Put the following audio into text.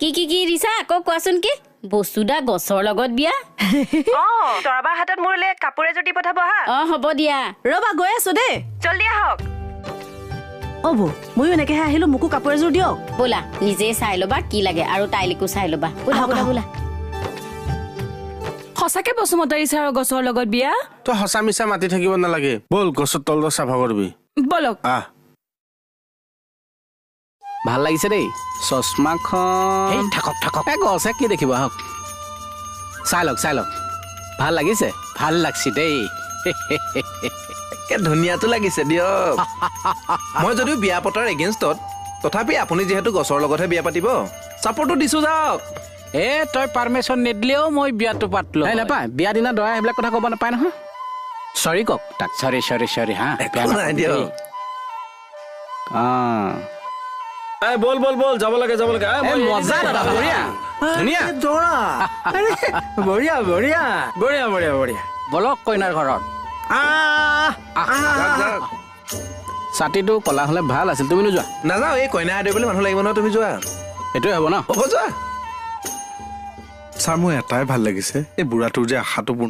কি ৰিছা আকৌ কোৱাচোন কি বস্তুদা গছৰ লগত বিয়া তৰাবাৰ হাতত মোৰলে কাপোৰ এযোৰ দি পঠাব হা হ'ব দিয়া ৰবা গৈ আছো দেই জলদি আহক বৌ ময়ো এনেকেহে আহিলো মোকো কাপোৰ এযোৰ দিয়ক বোলা নিজে চাই ল'বা কি লাগে আৰু তাইলৈকো চাই ল'বা বোলা সঁচাকে বসুমতাৰী ছাৰৰ গছৰ লগত বিয়া তই সঁচা মিছা মাতি থাকিব নালাগে বল গছৰ তলত চাফা কৰিবি বলক ভাল লাগিছে দেই চশমাখন থাকক গছে কি দেখিব আহক চাই লওক ভাল লাগিছে ভাল লাগছি দেই ধুনীয়াটো লাগিছে দিয়ক মই যদিও বিয়া পতাৰ এগেইনষ্টত তথাপি আপুনি যিহেতু গছৰ লগতহে বিয়া পাতিব চাপৰ্টটো দিছো যাওক তই পাৰ্মিশ্যন নিদিলেও মই বিয়াটো পাতলো নাপায় বিয়া দিনা দৰা সেইবিলাক কথা ক'ব নাপায় নহয় চৰি কওক তাক চৰি হা নাই দিয়ক বল যাব লাগে মজা দাদা বঢ়িয়া ধুনীয়া বঢ়িয়া বলক কইনাৰ ঘৰত ছাতিটো কলা হলে ভাল আছিল তুমি নোযোৱা নাযাওঁ এই কইনা আদৰিবলৈ মানুহ লাগিব নহয় তুমি যোৱা সেইটোৱে হ'ব ন হ'ব যোৱা ছাৰ মোৰ এটাই ভাল লাগিছে এই বুঢ়াটোৰ যে আশাটো